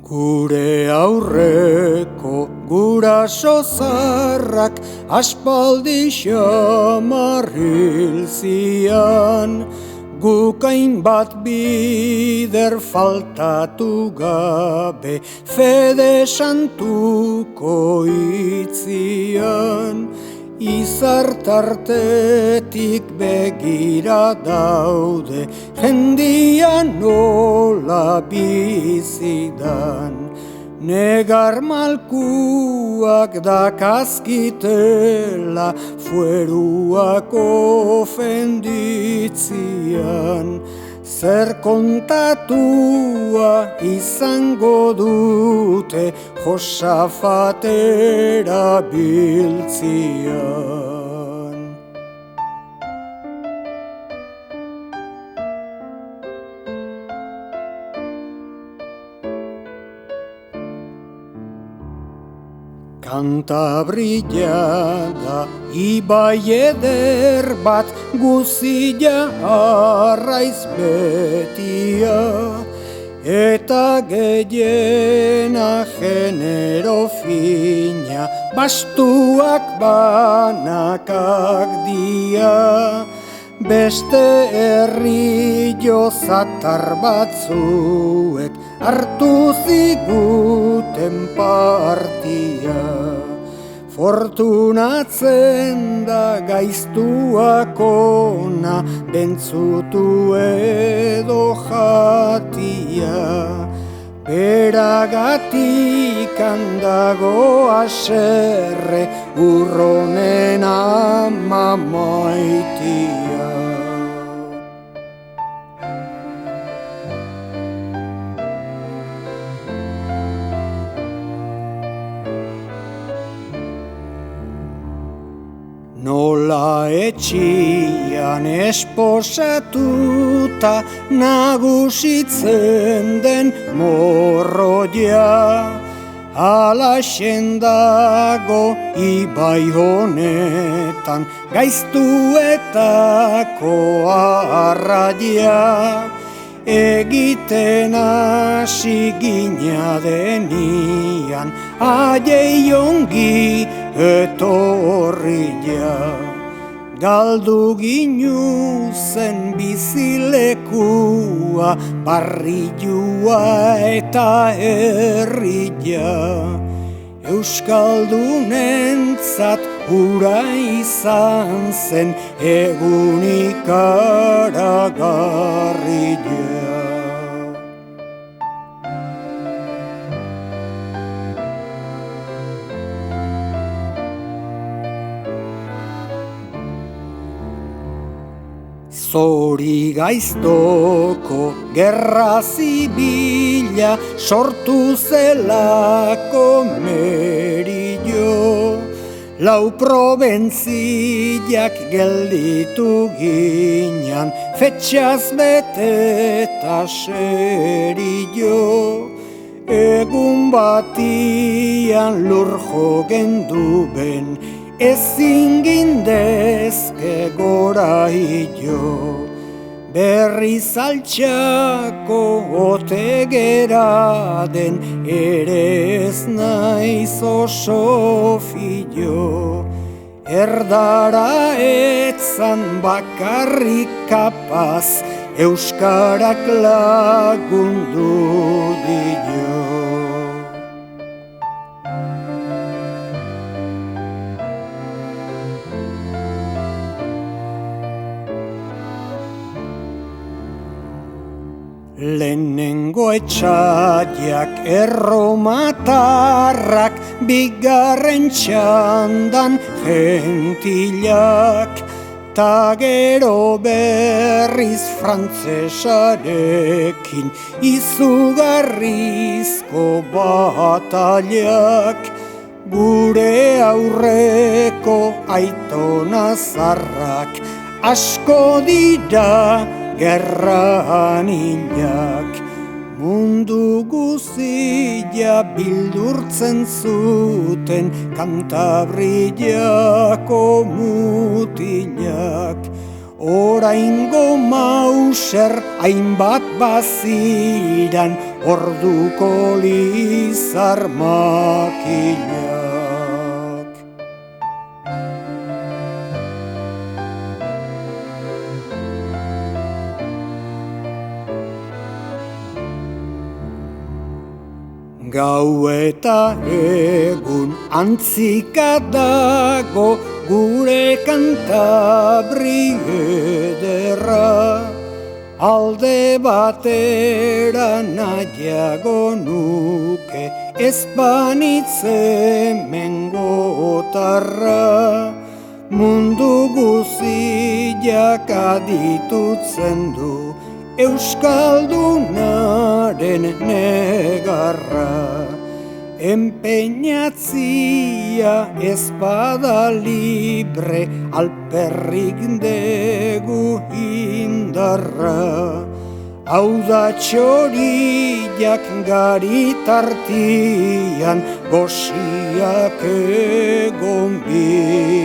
Gure aurreko guraso zarrak aspaldi xamarril zian, gukain bat bider faltatu gabe fede santuko itzian. Izartartetik begira daude jendia nola bizidan. Negar malkuak dakazkitela fueruak ofenditzian. Zer kontatua izango dute Josafatera biltzian. Kantabria da ibai eder bat, guzia arraiz betia, eta gehiena genero fina, bastuak banakak dia. Beste herri jozatar batzuek hartu ziguten partia. Fortunatzen da gaiztuak ona, bentzutu edo jatia. Beragatik handago aserre, urronen ama maitia. Nola etxian esposatuta nagusitzen den morroia, alaxen dago ibai honetan gaiztuetako arraia. Egiten hasi gina denian, aiei ongi etorria. Galdu ginu zen bizilekua, barrilua eta herria. Euskaldunentzat hura izan zen egun ikaragarria. Zori gaiztoko gerra zibila sortu zelako merillo. Lau probentziak gelditu ginean, fetxaz beteta serillo. Egun batian lur jogendu ben, ezin gindezke gora hilo. Berriz altxako ote gera den, ere ez naiz oso filo. Erdara etzan bakarrik kapaz, euskarak lagundu dio. Lehenengo etxaiak erromatarrak, bigarren txandan gentilak, ta gero berriz frantzesarekin izugarrizko batalak. Gure aurreko aitona zarrak asko dira gerran hilak. Mundu guzia bildurtzen zuten Kantabriako mutilak. Oraingo Mauser hainbat baziran orduko lizar makinak. Gau eta egun antzika dago gure kantabri ederra, alde batera nahiago nuke ez banitz hemengotarra, mundu guziak aditutzen du Euskaldunaren negarra. Empeñatzia espada libre alperrik degu indarra. Hau da txoriak garitartian goxiak egon bi.